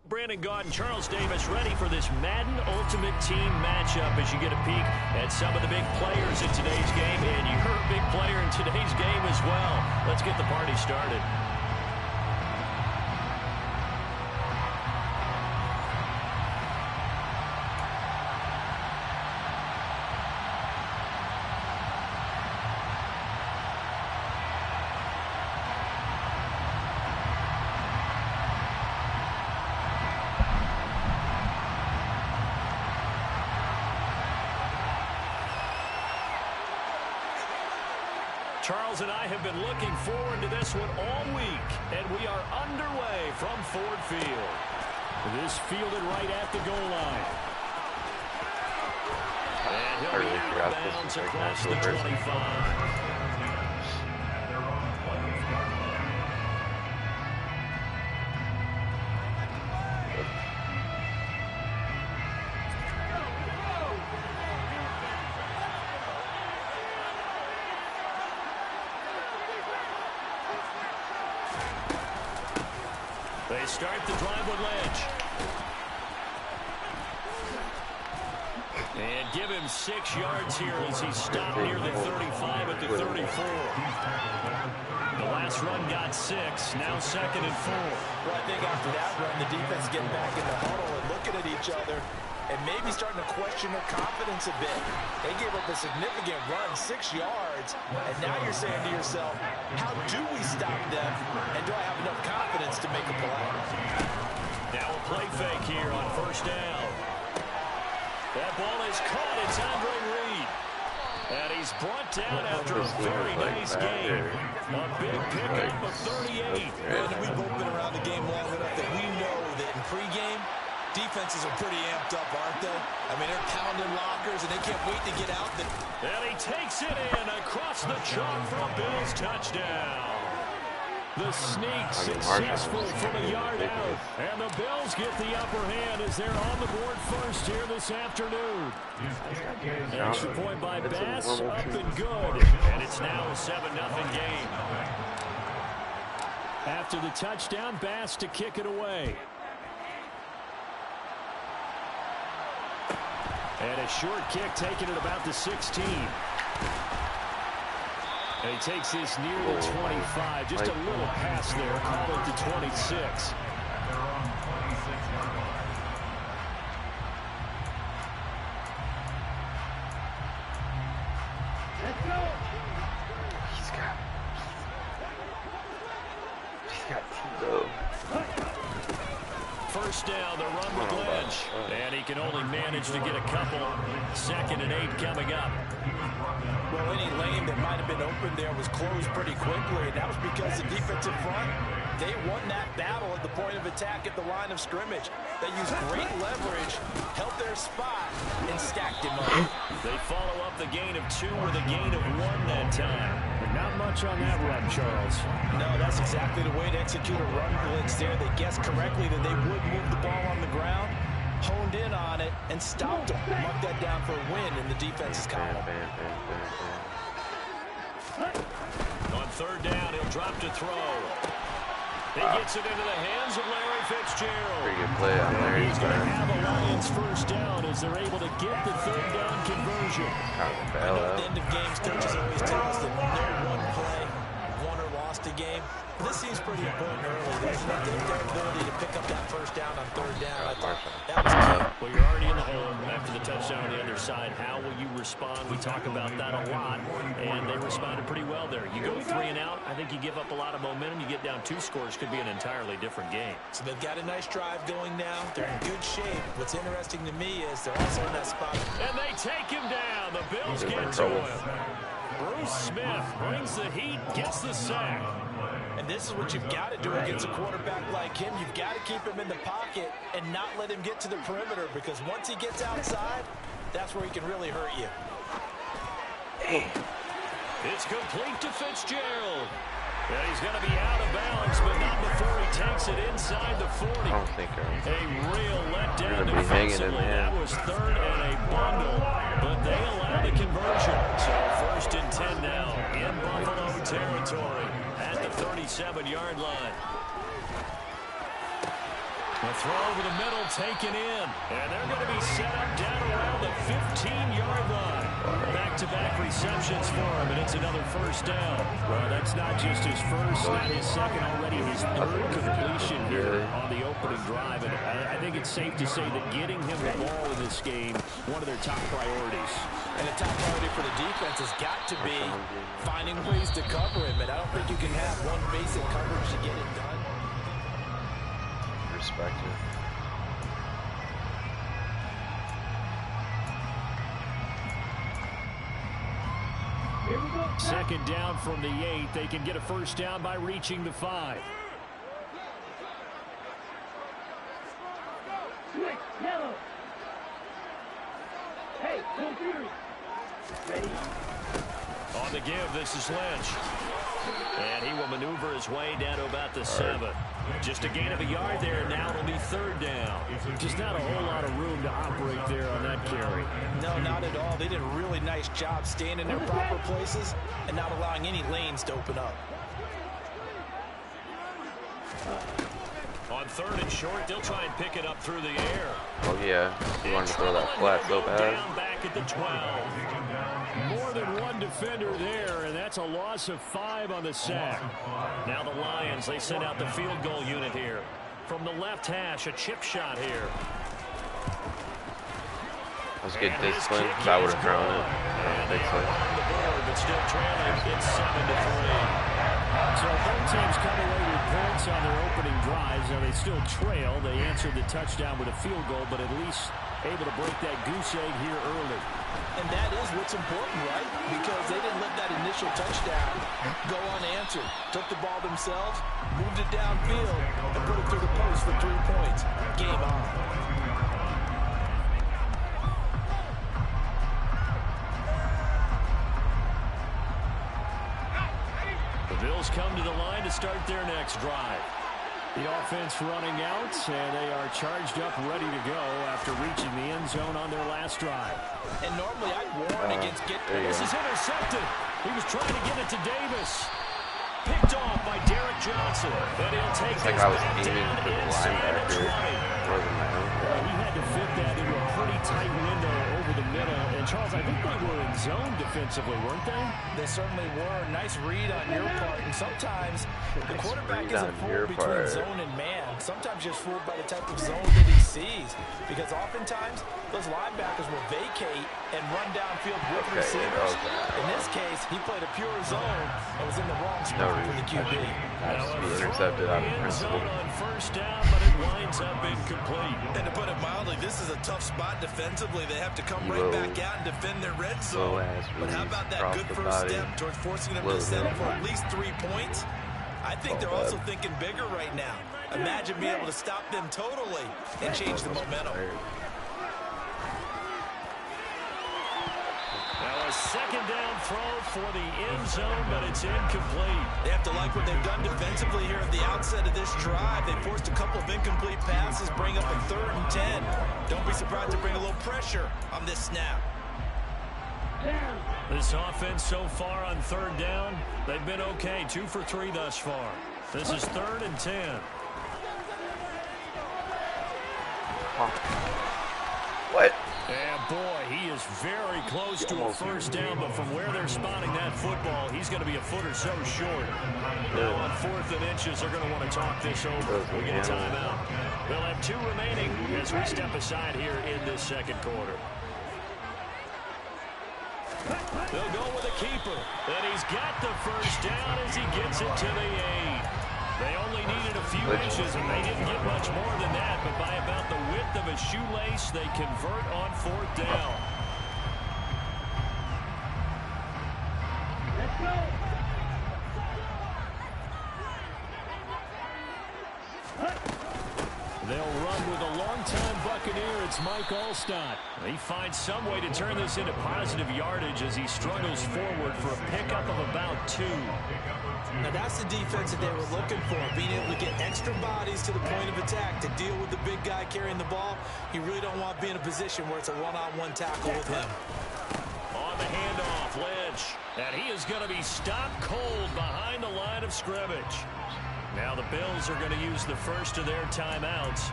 Brandon Gaud and Charles Davis ready for this Madden Ultimate Team matchup as you get a peek at some of the big players in today's game. And you're a big player in today's game as well. Let's get the party started. Charles and I have been looking forward to this one all week, and we are underway from Ford Field. This fielded right at the goal line. And he'll be out of bounds across the 25. They start the drive with Ledge. And give him 6 yards here as he stopped near the 35 at the 34. The last run got 6, now 2nd and 4. Well, I think after that run, the defense is getting back in the huddle and looking at each other and maybe starting to question their confidence a bit. They gave up a significant run, 6 yards, and now you're saying to yourself, how do we stop them, and do I have enough confidence to make a play? Now a play fake here on first down. That ball is caught. It's Andre Reed. And he's brought down after a very nice game. A big pickup of 38. And we've both been around the game long enough that we know that in pregame, defenses are pretty amped up, aren't they? I mean, they're pounding lockers, and they can't wait to get out there. And he takes it in across the chalk for a Bills touchdown. The sneak successful from a yard out. And the Bills get the upper hand as they're on the board first here this afternoon. Extra point by Bass, up and good. And it's now a 7-0 game. After the touchdown, Bass to kick it away. And a short kick taken at about the 16. And he takes this near the 25. Just a little pass there. Call it the 26. He's got T-Bo. First down, the run with Lynch. And he can only manage to get a couple. 2nd and 8 coming up. Well, any lane that might have been open there was closed pretty quickly, and that was because the defensive front, they won that battle at the point of attack at the line of scrimmage. They used great leverage, held their spot, and stacked him up. They follow up the gain of 2 with a gain of 1 that time. But not much on that run, Charles. No, that's exactly the way to execute a run blitz there. They guessed correctly that they would move the ball on the ground, honed in on it, and stopped them. Marked that down for a win in the defense's column. On 3rd down, he'll drop to throw. He gets it into the hands of Larry Fitzgerald. Pretty good play on Larry's He's going to have a Lions first down as they're able to get the 3rd down conversion. I know at the end of games, coaches always tell us that no one play, won or lost a game. This seems pretty important early. Their ability to pick up that first down on 3rd down, I thought that was key. Well, you're already in the hole after the touchdown on the other side. How will you respond? We talk about that a lot, and they responded pretty well there. You go 3 and out, I think you give up a lot of momentum. You get down 2 scores, could be an entirely different game. So they've got a nice drive going now. They're in good shape. What's interesting to me is they're also in that spot. And they take him down. The Bills get to him. Bruce Smith brings the heat, gets the sack. And this is what you've got to do against a quarterback like him. You've got to keep him in the pocket and not let him get to the perimeter, because once he gets outside, that's where he can really hurt you. It's complete to Fitzgerald. And he's going to be out of bounds, but not before he takes it inside the 40. I don't think a real letdown be hanging in defensively. there. That was 3rd and a bundle, but they allow the conversion. So 1st and 10 now in Buffalo territory at the 37-yard line. The throw over the middle taken in. And they're going to be set up down around the 15-yard line. Back-to-back receptions for him, and it's another first down. Well, that's not just his first, not his second, already his third completion here on the opening drive. And I think it's safe to say that getting him the ball in this game, one of their top priorities. And the top priority for the defense has got to be finding ways to cover him. And I don't think you can have one basic coverage to get it done. Respect it. Second down from the 8. They can get a first down by reaching the 5. Yellow. Hey, ready? On the give, this is Lynch. And he will maneuver his way down to about the 7. Just a gain of a yard there. Now it'll be third down. Just not a whole lot of room to operate there on that carry. No, not at all. They did a really nice job staying in their proper places and not allowing any lanes to open up. On third and short, they'll try and pick it up through the air. Oh yeah, he wanted to throw that flat so bad. Down back at the 12. More than one defender there, and that's a loss of 5 on the sack. Now the Lions, they send out the field goal unit here. From the left hash, a chip shot here. Let's get discipline, because I would have thrown it. But still trailing, it's 7-3. So both teams come away with points on their opening drives. Now they still trail. They answered the touchdown with a field goal, but at least able to break that goose egg here early. And that is what's important, right? Because they didn't let that initial touchdown go unanswered. Took the ball themselves, moved it downfield, and put it through the post for 3 points. Game on. The Bills come to the line to start their next drive. The offense running out, and they are charged up, ready to go after reaching the end zone on their last drive. And normally I'd warn against getting... This is intercepted. He was trying to get it to Davis. Picked off by Derek Johnson. And he'll take It's like this I was back aiming down for the inside the 20. linebacker. Wasn't my own. He had to fit that into a pretty tight window over the middle. And Charles, I think they were in zone defensively, weren't they? They certainly were. Nice read on your part. And sometimes the quarterback isn't fooled between zone and man. Sometimes just fooled by the type of zone that he sees. Because oftentimes those linebackers will vacate and run downfield with receivers. In this case, he played a pure zone and was in the wrong spot for the QB. Has to be intercepted out of principle. On first down, but it winds up incomplete. And to put it mildly, this is a tough spot defensively. They have to come right back out and defend their red zone. But how about that good first step towards forcing them to settle for at least 3 points? I think they're also thinking bigger right now. Imagine being able to stop them totally and change the momentum. Now a second down throw for the end zone, but it's incomplete. They have to like what they've done defensively here at the outset of this drive. They forced a couple of incomplete passes, bring up a 3rd and 10. Don't be surprised to bring a little pressure on this snap. This offense so far on 3rd down, they've been okay. 2 for 3 thus far. This is 3rd and 10. What? And boy, he is very close to a first down, but from where they're spotting that football, he's going to be a foot or so short. Now on 4th and inches, they're going to want to talk this over. We get a timeout. They'll have 2 remaining as we step aside here in this second quarter. They'll go with a keeper, and he's got the first down as he gets it to the 8. They only needed a few inches, and they didn't get much more than that, but by about the width of a shoelace, they convert on 4th down. Let's go. They'll run with a longtime Buccaneer. It's Mike Alstott. He finds some way to turn this into positive yardage as he struggles forward for a pickup of about 2. Now that's the defense that they were looking for, being able to get extra bodies to the point of attack to deal with the big guy carrying the ball. You really don't want to be in a position where it's a one-on-one tackle with him. On the handoff, Lynch. And he is going to be stopped cold behind the line of scrimmage. Now the Bills are going to use the first of their timeouts.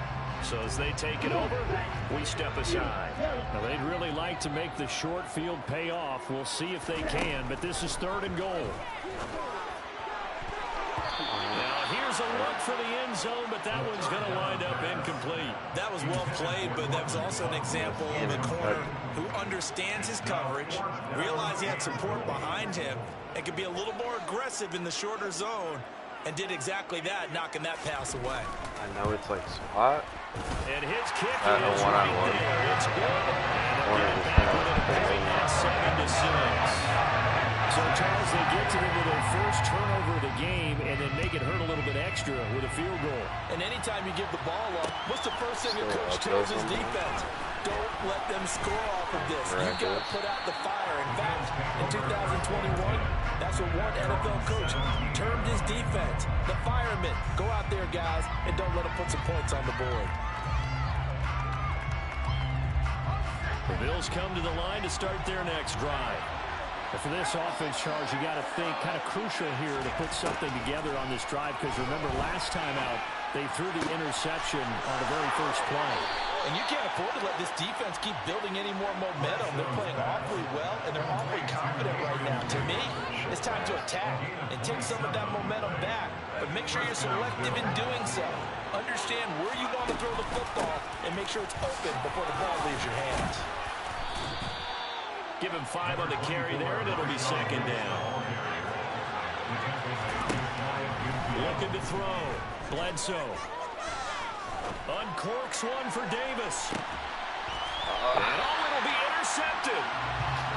So as they take it over, we step aside. Now, they'd really like to make the short field pay off. We'll see if they can, but this is 3rd and goal. Now, here's a look for the end zone, but that one's going to wind up incomplete. That was well played, but that was also an example of a corner who understands his coverage, realized he had support behind him, and could be a little more aggressive in the shorter zone, and did exactly that, knocking that pass away. I know it's like SWAT. And his kick is one-on-one. right there. It's good. And they'll Corner get it just back kinda within a point now, 7-6. So, Charles, they get to them with their first turnover of the game and then make it hurt a little bit extra with a field goal. And anytime you give the ball up, what's the first thing a coach tells his defense? Don't let them score off of this. You've got to put out the fire. In fact, in 2021, that's what one NFL coach termed his defense. The firemen. Go out there, guys, and don't let them put some points on the board. The Bills come to the line to start their next drive. But for this offense, Charles, you got to think kind of crucial here to put something together on this drive, because remember last time out they threw the interception on the very first play. And you can't afford to let this defense keep building any more momentum. They're playing awfully well, and they're awfully confident right now. To me, it's time to attack and take some of that momentum back. But make sure you're selective in doing so. Understand where you want to throw the football and make sure it's open before the ball leaves your hands. Give him 5 on the carry there, and it'll be 2nd down. Looking to throw. Bledsoe. Uncorks one for Davis. And it'll be intercepted.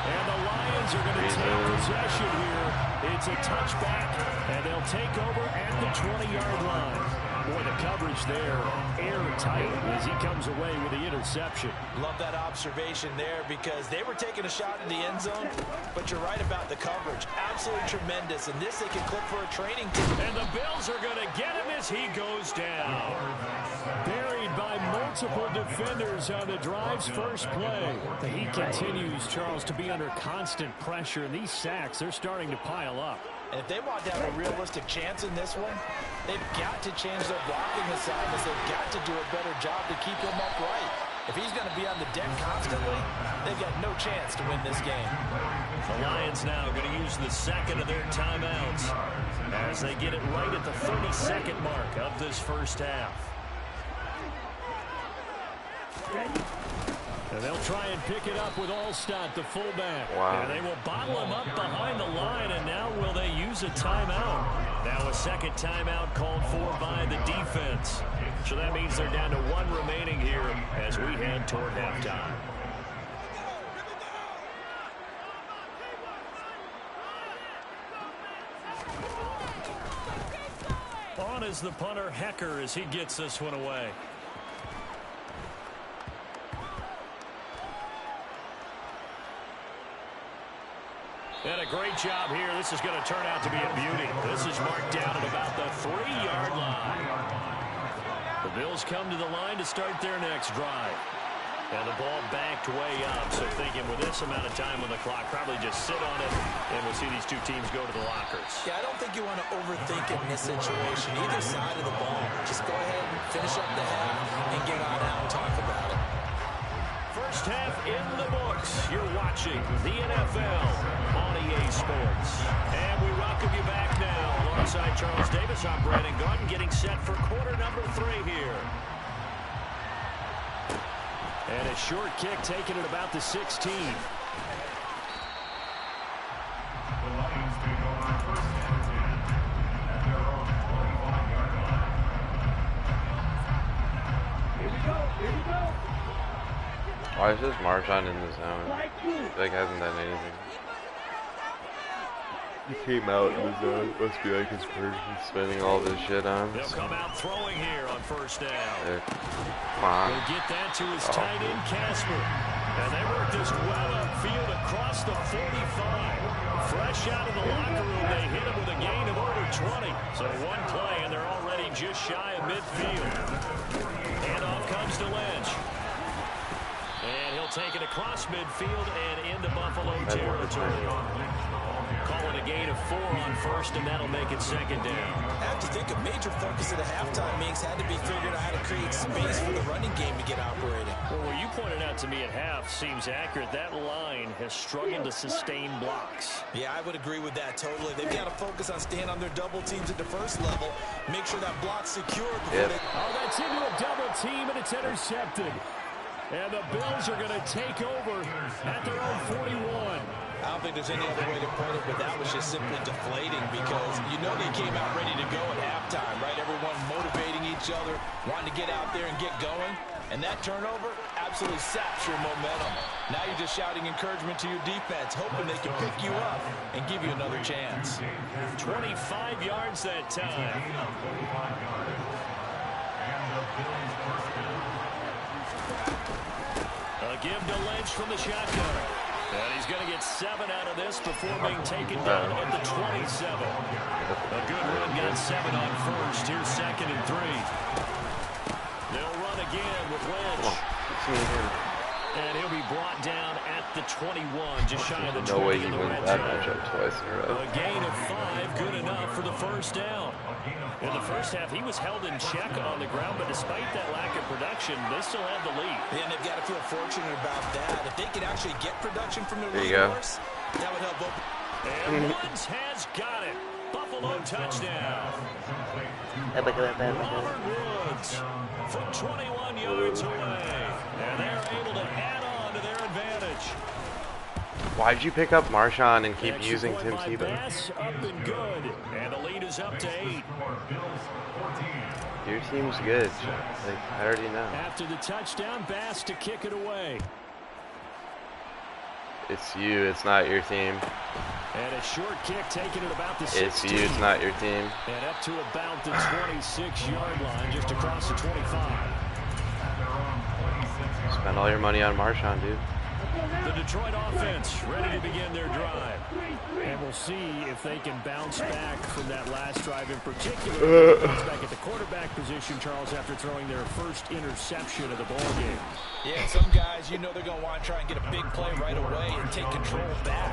And the Lions are going to take possession here. It's a touchback, and they'll take over at the 20-yard line. Boy, the coverage there, airtight as he comes away with the interception. Love that observation there, because they were taking a shot in the end zone, but you're right about the coverage. Absolutely tremendous, and this they can clip for a training team. And the Bills are going to get him as he goes down. Buried by multiple defenders on the drive's first play. He continues, Charles, to be under constant pressure, and these sacks, they're starting to pile up. And if they want to have a realistic chance in this one, they've got to change their blocking assignments. They've got to do a better job to keep him upright. If he's going to be on the deck constantly, they've got no chance to win this game. The Lions now going to use the 2nd of their timeouts as they get it right at the 30-second mark of this first half. And they'll try and pick it up with Allstott, the fullback. Wow. And they will bottle him up behind the line, and now will they use a timeout? Now a 2nd timeout called for by the defense. So that means they're down to 1 remaining here as we head toward halftime. On is the punter, Hecker, as he gets this one away. And a great job here. This is going to turn out to be a beauty. This is marked down at about the 3-yard line. The Bills come to the line to start their next drive. And the ball backed way up. So thinking with this amount of time on the clock, probably just sit on it, and we'll see these two teams go to the lockers. Yeah, I don't think you want to overthink it in this situation. Either side of the ball. Just go ahead and finish up the half and get on out and talk about it. First half in the books. You're watching the NFL on EA Sports. And we welcome you back now. Alongside Charles Davis, I'm Brandon Gordon, getting set for quarter number 3 here. And a short kick taken at about the 16. The Lions take over first and 10 at their own 25-yard line. Here we go. Here we go. Why is this Marshawn in the zone? Like, hasn't done anything. He came out in the zone. Must be like his first spending all this shit on. They'll come out throwing here on first down. There. Come on. He'll get that to his tight end, Casper. And they work this well upfield across the 45. Fresh out of the locker room, they hit him with a gain of over 20. So one play, and they're already just shy of midfield. And off comes to Lynch. And he'll take it across midfield and into Buffalo territory. call it a gain of 4 on first, and that'll make it second down. I have to think a major focus of the halftime meetings had to be figuring out how to create space for the running game to get operating. Well, what you pointed out to me at half seems accurate. That line has struggled to sustain blocks. Yeah, I would agree with that totally. They've got to focus on staying on their double teams at the first level. Make sure that block's secured before they... Oh, that's into a double team, and it's intercepted. And the Bills are going to take over at their own 41. I don't think there's any other way to put it, but that was just simply deflating because you know they came out ready to go at halftime, right? Everyone motivating each other, wanting to get out there and get going. And that turnover absolutely saps your momentum. Now you're just shouting encouragement to your defense, hoping they can pick you up and give you another chance. 25 yards that time. A give to Lynch from the shotgun. And he's going to get 7 out of this before being taken down at the 27. A good run, got 7 on first. Here's 2nd and 3. They'll run again with Lynch. And he'll be brought down at the 21, just shy of the 20. No way he wins that matchup twice in a row. A gain of 5, good enough for the first down. In the first half, he was held in check on the ground, but despite that lack of production, they still have the lead. And they've got to feel fortunate about that. If they could actually get production from their lead horse, that would help open. And Woods has got it. Buffalo touchdown. Robert Woods from 21 yards away. And they're able to add on to their advantage. Why'd you pick up Marshawn and keep using Tim Tebow? Bass up and good. And the lead is up to 8. Your team's good. Like, I already know. After the touchdown, Bass to kick it away. It's you, it's not your team. And a short kick taken at about the 16. It's you, it's not your team. And up to about the 26-yard line, just across the 25. Spend all your money on Marshawn, dude. The Detroit offense ready to begin their drive. And we'll see if they can bounce back from that last drive in particular. Bounce back at the quarterback position, Charles, after throwing their first interception of the ball game. Yeah, some guys, you know they're going to want to try and get a big play right away and take control back.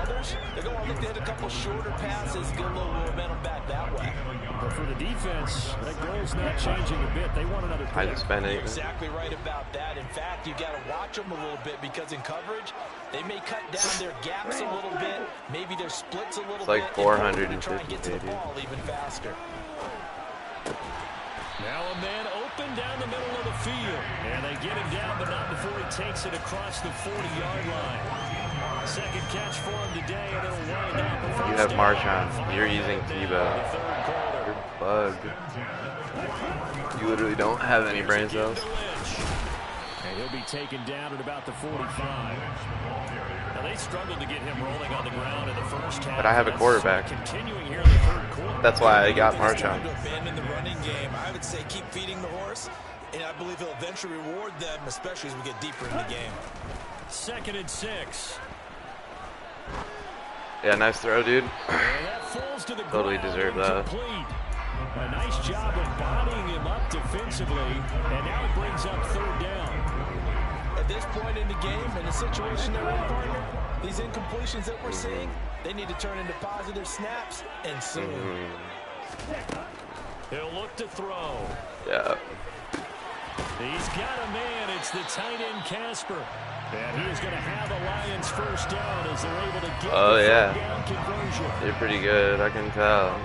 Others, they're going to look to hit a couple shorter passes, get a little momentum back that way. But for the defense, that goal's not changing a bit. They want another pick. You're exactly right about that. In fact, you got to watch them a little bit because in coverage, they may cut down their gaps a little bit, maybe their splits a little bit. It's like 450, try and get to the ball even faster. Now a man open down the middle of the field. And they get him down, but not before he takes it across the 40-yard line. Second catch for him today, and it'll wind up. You have Marshawn. You're using Tebow. You're bugged. You literally don't have any brain cells. And he'll be taken down at about the 45. Now they struggled to get him rolling on the ground in the first half. But I have a quarterback. Continuing here in the third quarter. That's why I got Marshawn. To abandon the running game, I would say keep feeding the horse, and I believe he'll eventually reward them, especially as we get deeper in the game. 2nd and 6. Yeah, nice throw, dude. Totally deserved that. A nice job of bodying him up defensively, and now it brings up 3rd down. At this point in the game, in the situation they're in, partner, these incompletions that we're seeing, they need to turn into positive snaps, and soon. He'll look to throw. Yeah. He's got a man. It's the tight end, Casper. And he is going to have the Lions first down as they're able to get the down conversion. They're pretty good, I can tell.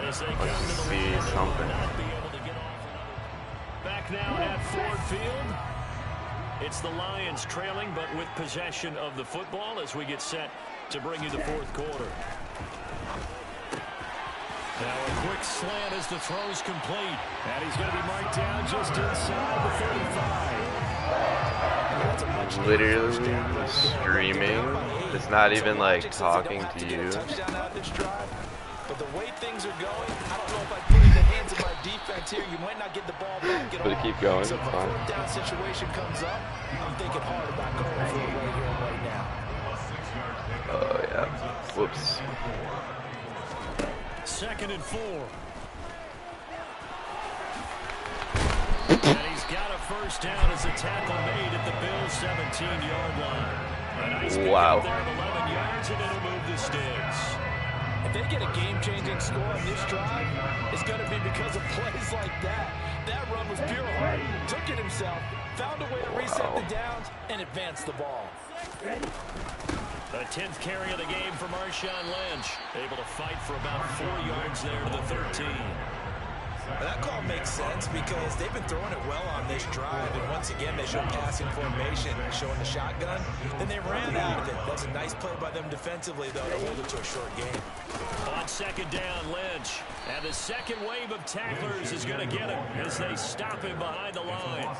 Let's see something. Back now at Ford Field. It's the Lions trailing, but with possession of the football as we get set to bring you the 4th quarter. Now a quick slant as the throw's complete. And he's going to be marked down just inside the 35. Literally streaming. It's not even like talking to you. But the way things are going, I don't know if I put it in the hands of my defense here. You might not get the ball back at all. But keep going. So if a 4th down situation comes up, I'm thinking hard about going for it right here and right now. Oh, yeah. Whoops. 2nd and 4. And he's got a first down as a tackle made at the Bills' 17-yard line. A nice Wow. pickup there of 11 yards, and it'll move the sticks. If they get a game-changing score on this drive, it's going to be because of plays like that. That run was pure heart. Took it himself, found a way to reset the downs, and advance the ball. The 10th carry of the game for Marshawn Lynch. Able to fight for about 4 yards there to the 13. Well, that call makes sense because they've been throwing it well on this drive, and once again they showed passing formation, showing the shotgun. Then they ran out of it. That's a nice play by them defensively, though, to hold it to a short game. On second down, Lynch. And the second wave of tacklers is going to get him as they stop him behind the line.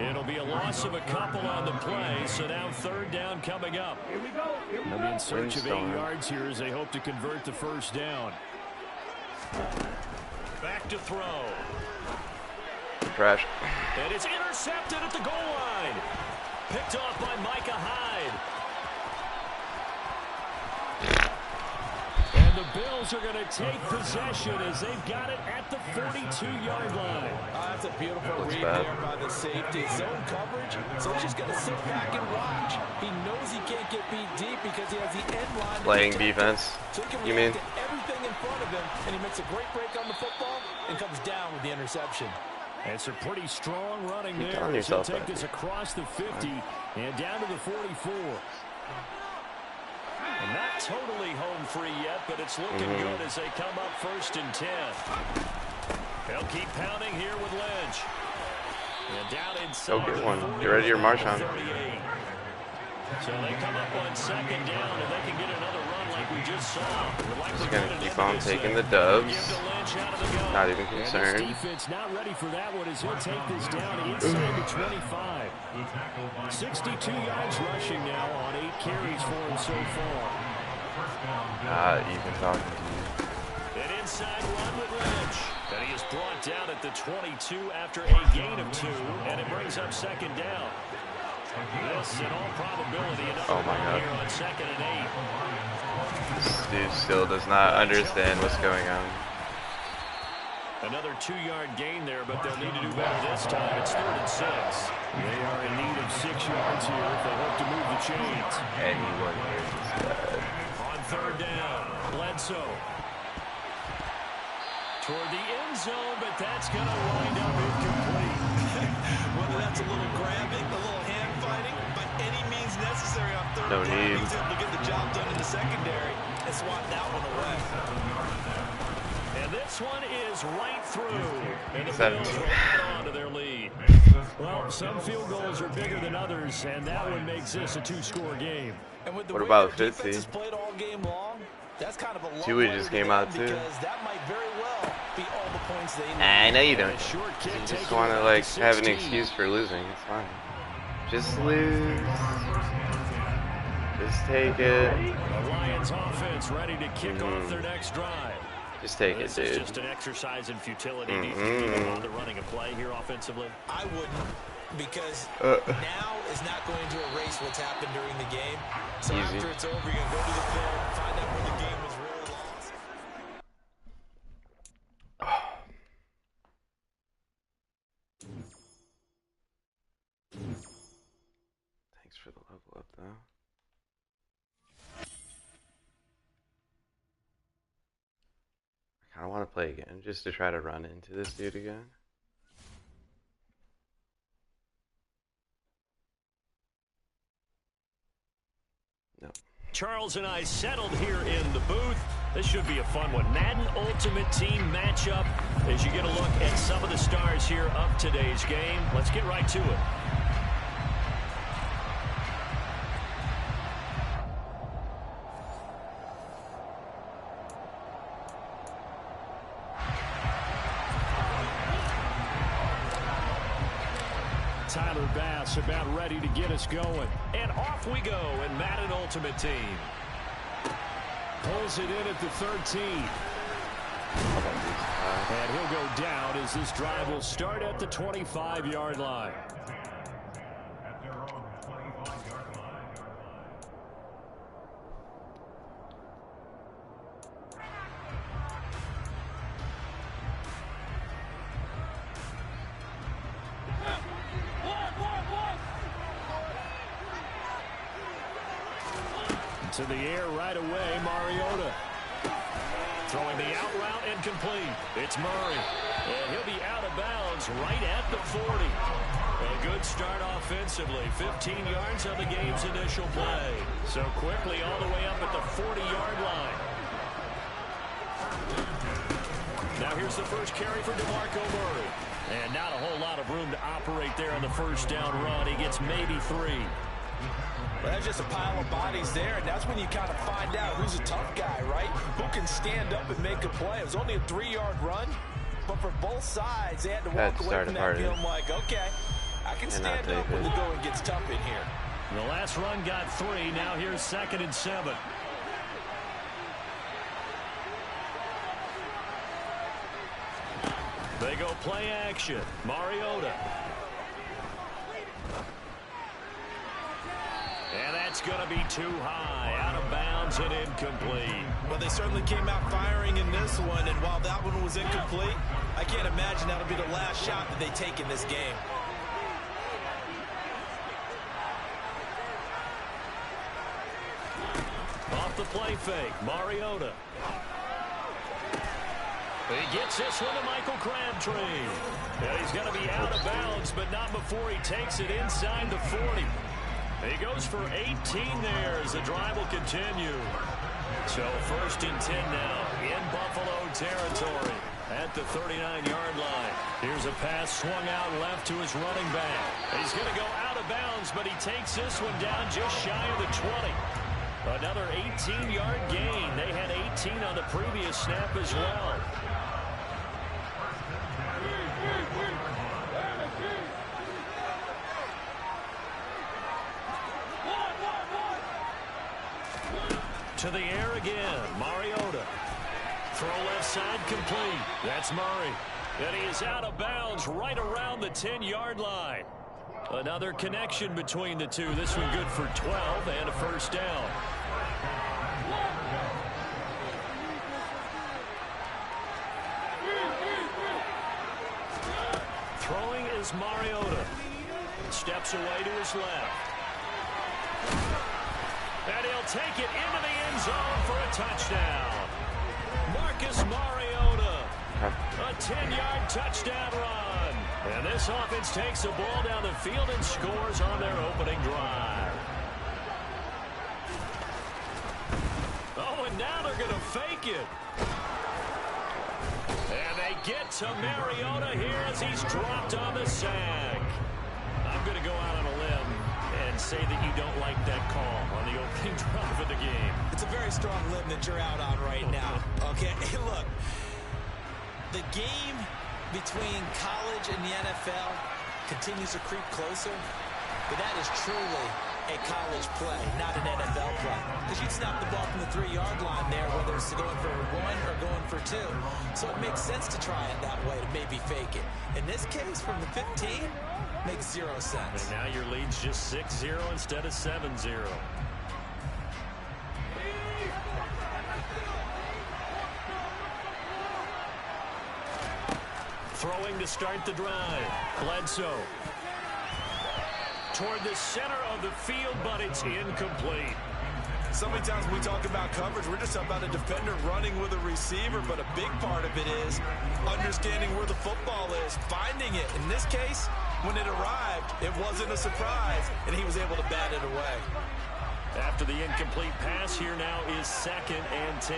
It'll be a loss of a couple on the play, so now third down coming up. They'll be in search of 8 yards here as they hope to convert the first down. Back to throw. Trash. And it's intercepted at the goal line. Picked off by Micah Hyde. And the Bills are going to take possession as they've got it at the 42-yard line. That's a beautiful read there by the safety. Zone coverage, so he's just going to sit back and watch. He knows he can't get beat deep because he has the end line. Playing defense, so he can you mean? To everything in front of him, and he makes a great break on the football and comes down with the interception. It's a pretty strong running Keep there. telling He'll yourself take that. this across the 50 and down to the 44. And not totally home free yet, but it's looking good as they come up first and 10. They'll keep pounding here with Lynch. And down inside. Go get one. Get ready to your Marshawn. So they come up on second down, and they can get another run like we just saw. Just gonna keep on taking the dubs. Not even concerned. Defense not ready for that one as he'll take this down inside the 25. 62 yards rushing now on 8 carries for him so far. Not even talking to you. An inside run with Lynch. And he is brought down at the 22 after a gain of 2, and it brings up second down. This, in all probability, another run here on second and 8. This dude still does not understand what's going on. Another 2-yard gain there, but they'll need to do better this time. It's 3rd and 6. They are in need of 6 yards here if they hope to move the chains. Anyone here is bad. On third down, Bledsoe. Toward the end zone, but that's going to wind up incomplete. Whether that's a little grabbing, a little hand fighting, by any means necessary on third No down, need. he was able to get the job done in the secondary and swat that one away. And this one is right through. And the 17. Bills will hold on to their lead. Well, some field goals are bigger than others, and that one makes this a 2-score game. And with the What way about their 50? defense has played all game long, that's kind of a long Dewey way just to came go out too. because that might very well be all the points they need. I know you And don't. a short kick You just taken want to about like the have an 16. excuse for losing. It's fine. Just lose. Just take it. The Lions offense ready to kick off their next drive. Just take it, This is dude. just an exercise in futility. Do you think you can bother running a play here offensively? I wouldn't, because now is not going to erase what's happened during the game. So Easy. after it's over, you're going to go to the film, find out where the game was really lost. Thanks for the level up, though. I kind of want to play again, just to try to run into this dude again. No. Charles and I settled here in the booth. This should be a fun one. Madden Ultimate Team matchup as you get a look at some of the stars here of today's game. Let's get right to it. Tyler Bass about ready to get us going. And off we go in Madden Ultimate Team. Pulls it in at the 13. And he'll go down as this drive will start at the 25-yard line. At their own 25-yard line. To the air right away, Mariota. Throwing the out route incomplete. It's Murray. And he'll be out of bounds right at the 40. A good start offensively. 15 yards on the game's initial play. So quickly all the way up at the 40-yard line. Now here's the first carry for DeMarco Murray. And not a whole lot of room to operate there on the first down run. He gets maybe 3. Well, that's just a pile of bodies there, and that's when you kind of find out who's a tough guy, right? Who can stand up and make a play. It was only a 3-yard run, but for both sides, they had to walk away from that game like, okay, I can stand up when the going gets tough in here. The last run got 3. Now here's 2nd and 7. They go play action. Mariota. And that's going to be too high. Out of bounds and incomplete. Well, they certainly came out firing in this one, and while that one was incomplete, I can't imagine that'll be the last shot that they take in this game. Off the play fake, Mariota. He gets this one to Michael Crabtree. And he's going to be out of bounds, but not before he takes it inside the 40. He goes for 18 there as the drive will continue. So 1st and 10 now in Buffalo territory at the 39-yard line. Here's a pass swung out left to his running back. He's going to go out of bounds, but he takes this one down just shy of the 20. Another 18-yard gain. They had 18 on the previous snap as well. To the air again, Mariota. Throw left side complete. That's Murray. And he is out of bounds right around the 10-yard line. Another connection between the two. This one good for 12 and a first down. Throwing is Mariota. Steps away to his left. And he'll take it into the end zone for a touchdown. Marcus Mariota. A 10-yard touchdown run. And this offense takes the ball down the field and scores on their opening drive. Oh, and now they're going to fake it. And they get to Mariota here as he's dropped on the sack. I'm going to go out on a limb and say that you don't like that call on the opening drive of the game. It's a very strong limb that you're out on right now. Okay, hey, look. The game between college and the NFL continues to creep closer, but that is truly a college play, not an NFL play. Because you'd snap the ball from the 3-yard line there, whether it's going for 1 or going for 2. So it makes sense to try it that way, to maybe fake it. In this case, from the 15, makes 0 sense. And now your lead's just 6-0 instead of 7-0. Throwing to start the drive. Bledsoe. Toward the center of the field, but it's incomplete. So many times when we talk about coverage, we're just talking about a defender running with a receiver, but a big part of it is understanding where the football is, finding it. In this case, when it arrived, it wasn't a surprise, and he was able to bat it away. After the incomplete pass, here now is 2nd and 10.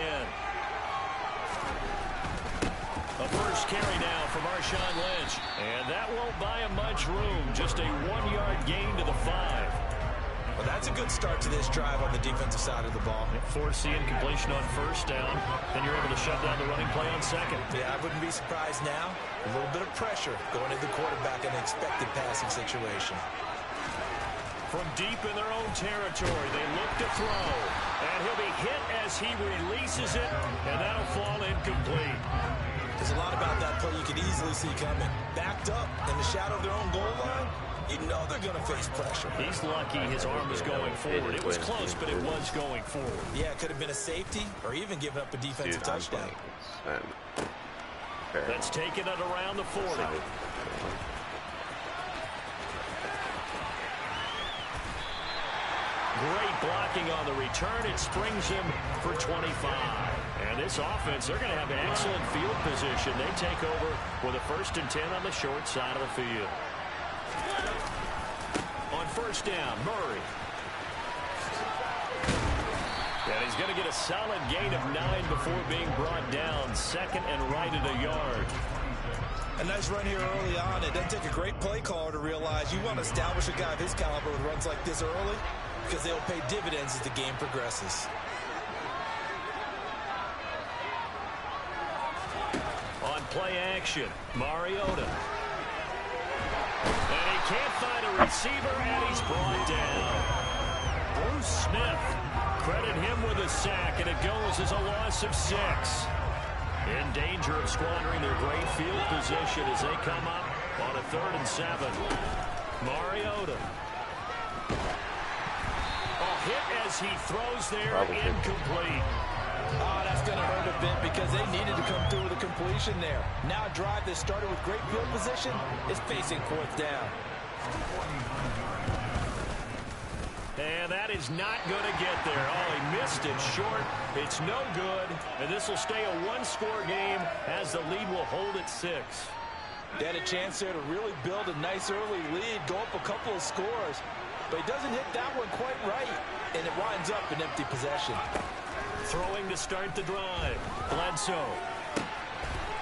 A first carry now for Marshawn Lynch. And that won't buy him much room. Just a 1-yard gain to the 5. Well, that's a good start to this drive on the defensive side of the ball. Force the incompletion on first down. Then you're able to shut down the running play on 2nd. Yeah, I wouldn't be surprised now. A little bit of pressure going into the quarterback in an expected passing situation. From deep in their own territory, they look to throw. And he'll be hit as he releases it. And that'll fall incomplete. There's a lot about that play you could easily see coming. Backed up in the shadow of their own goal line, you know they're going to face pressure. He's lucky his arm was going forward. It was close, but it was going forward. Yeah, it could have been a safety or even given up a defensive touchdown. That's taking it around the 40. Great blocking on the return. return. It springs him for 25. And this offense, they're going to have excellent field position. They take over with a 1st and 10 on the short side of the field. On 1st down, Murray. And he's going to get a solid gain of 9 before being brought down. 2nd and right at a yard. A nice run here early on. It doesn't take a great play caller to realize you want to establish a guy of his caliber with runs like this early because they'll pay dividends as the game progresses. On play action, Mariota. And he can't find a receiver, and he's brought down. Bruce Smith, credit him with a sack, and it goes as a loss of 6. In danger of squandering their great field position as they come up on a 3rd and 7. Mariota. A hit as he throws there, incomplete. Oh, that's going to hurt a bit because they needed to come through with a completion there. Now a drive that started with great field position is facing 4th down. And that is not going to get there. Oh, he missed it short. It's no good. And this will stay a 1-score game as the lead will hold at 6. They had a chance there to really build a nice early lead, go up a couple of scores. But he doesn't hit that one quite right, and it winds up an empty possession. Throwing to start the drive. Bledsoe.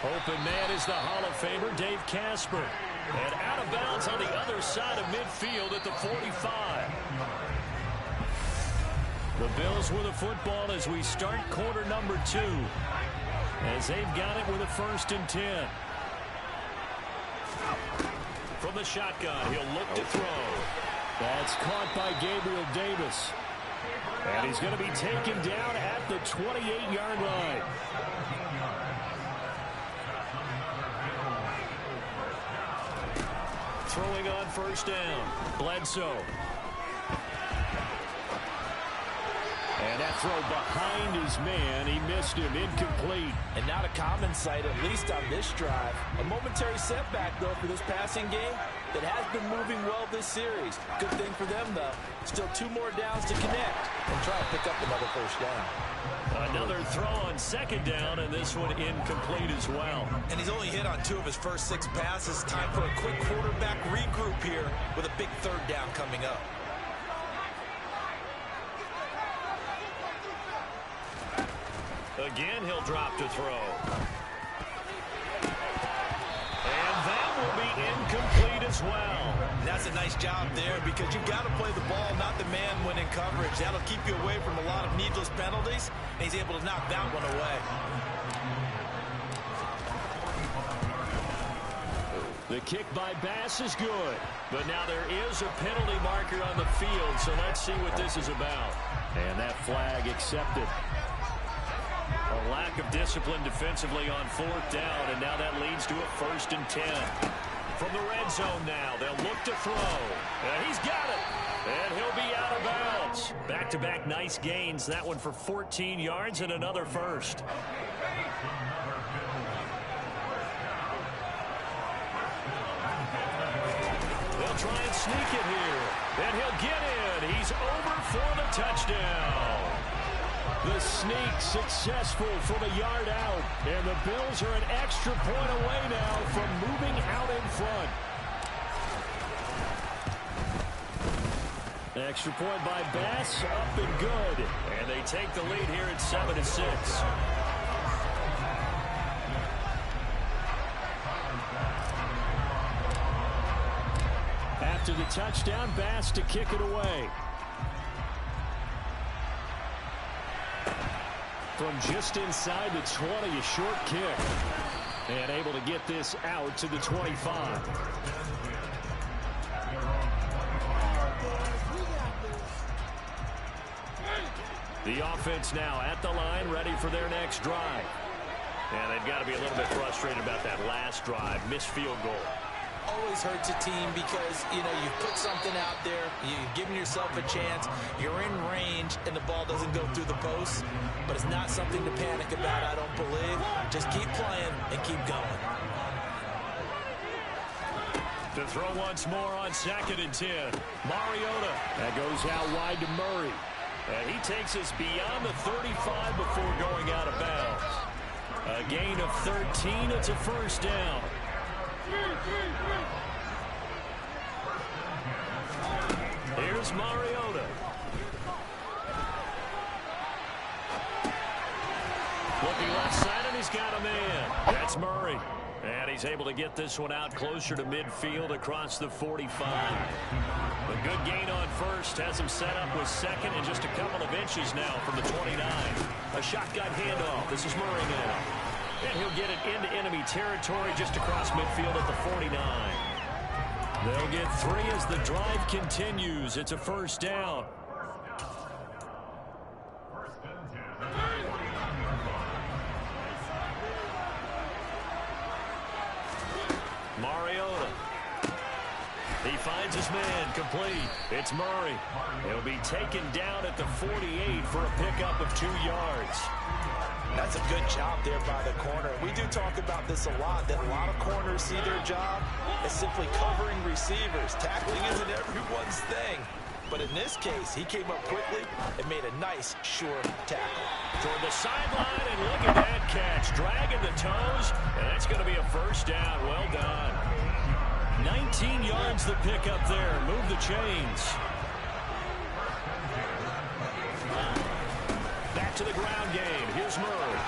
Open man is the Hall of Famer, Dave Casper. And out of bounds on the other side of midfield at the 45. The Bills with a football as we start quarter number 2. As they've got it with a 1st and 10. From the shotgun, he'll look to throw. That's caught by Gabriel Davis. And he's going to be taken down at the 28-yard line. Throwing on 1st down, Bledsoe. And that throw behind his man, he missed him, incomplete. And not a common sight, at least on this drive. A momentary setback, though, for this passing game that has been moving well this series. Good thing for them, though. Still 2 more downs to connect and try to pick up another 1st down. Another throw on 2nd down, and this one incomplete as well. And he's only hit on 2 of his first 6 passes. Time for a quick quarterback regroup here with a big 3rd down coming up. Again, he'll drop to throw. And that will be incomplete as well. And that's a nice job there because you've got to play the ball, not the man when in coverage. That'll keep you away from a lot of needless penalties, and he's able to knock that one away. The kick by Bass is good, but now there is a penalty marker on the field, so let's see what this is about. And that flag accepted. A lack of discipline defensively on 4th down, and now that leads to a 1st and 10. From the red zone now, they'll look to throw. And he's got it. And he'll be out of bounds. Back-to-back nice gains. That one for 14 yards and another 1st. They'll try and sneak it here. And he'll get in. He's over for the touchdown. The sneak successful from a yard out. And the Bills are an extra point away now from moving out in front. Extra point by Bass, up and good. And they take the lead here at 7-6. After the touchdown, Bass to kick it away. From just inside the 20, a short kick. And able to get this out to the 25. The offense now at the line, ready for their next drive. And they've got to be a little bit frustrated about that last drive, missed field goal. Always hurts a team because, you know, you put something out there, you've given yourself a chance, you're in range, and the ball doesn't go through the post. But it's not something to panic about, I don't believe. Just keep playing and keep going. To throw once more on 2nd and 10. Mariota. That goes out wide to Murray. And he takes us beyond the 35 before going out of bounds. A gain of 13. It's a first down. Here's Mariota. Looking left side, and he's got a man. That's Murray. And he's able to get this one out closer to midfield across the 45. A good gain on first has him set up with second and just a couple of inches now from the 29. A shotgun handoff. This is Murray now. And he'll get it into enemy territory just across midfield at the 49. They'll get 3 as the drive continues. It's a first down. Mariota. He finds his man complete. It's Murray. He'll be taken down at the 48 for a pickup of 2 yards. That's a good job there by the corner. We do talk about this a lot, that a lot of corners see their job as simply covering receivers. Tackling isn't everyone's thing. But in this case, he came up quickly and made a nice, sure tackle. Toward the sideline, and look at that catch. Dragging the toes, and that's going to be a first down. Well done. 19 yards the pick up there. Move the chains. Back to the ground game. Here's Murray.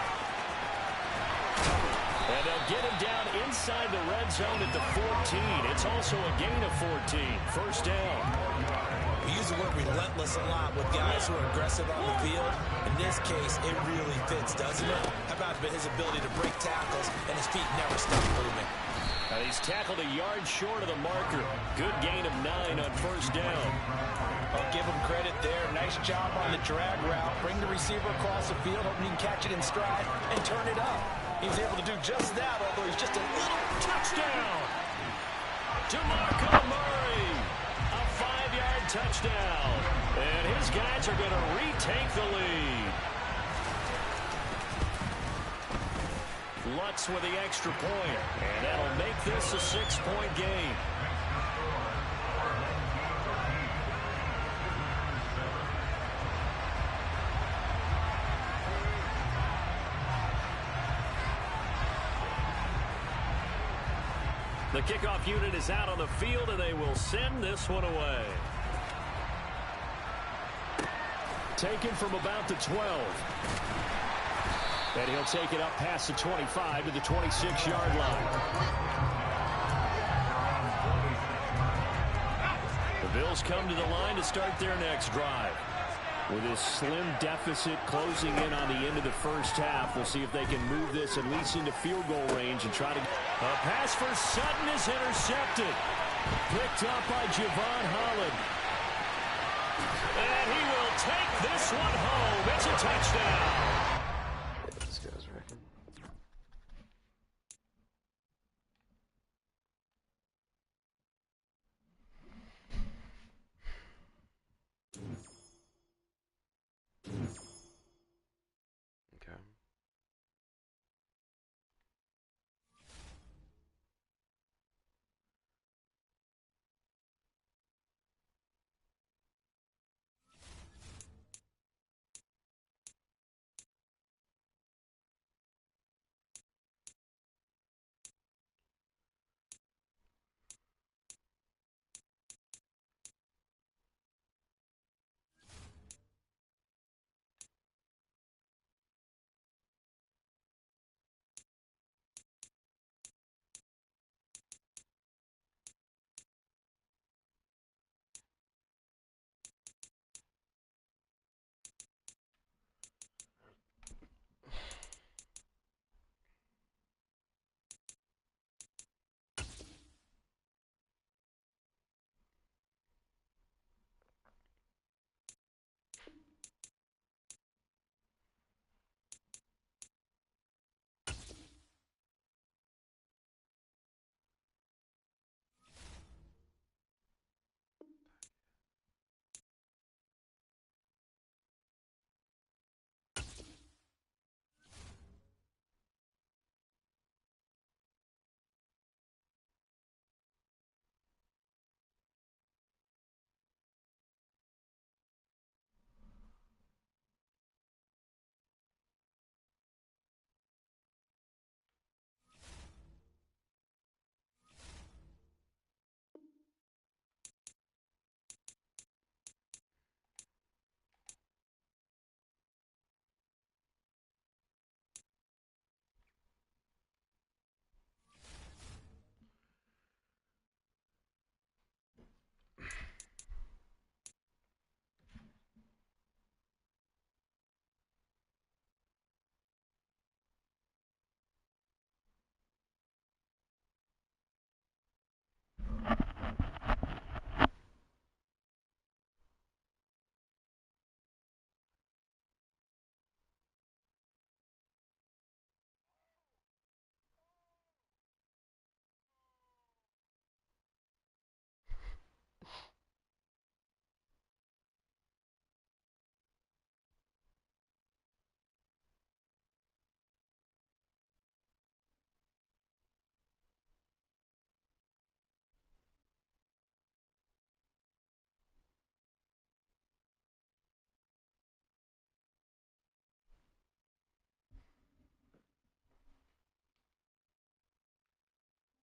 And they'll get him down inside the red zone at the 14. It's also a gain of 14. First down. We use the word relentless a lot with guys who are aggressive on the field. In this case, it really fits, doesn't it? How about his ability to break tackles and his feet never stop moving? He's tackled a yard short of the marker. Good gain of 9 on first down. I'll give him credit there. Nice job on the drag route. Bring the receiver across the field, hoping he can catch it in stride and turn it up. He's able to do just that, although he's just a little touchdown. DeMarco Murray. A 5-yard touchdown. And his guys are going to retake the lead. Lutz with the extra point. And that'll make this a 6-point game. The kickoff unit is out on the field, and they will send this one away. Taken from about the 12. And he'll take it up past the 25 to the 26-yard line. The Bills come to the line to start their next drive. With this slim deficit closing in on the end of the first half, we'll see if they can move this at least into field goal range and try to... A pass for Sutton is intercepted. Picked up by Javon Holland. And he will take this one home. It's a touchdown.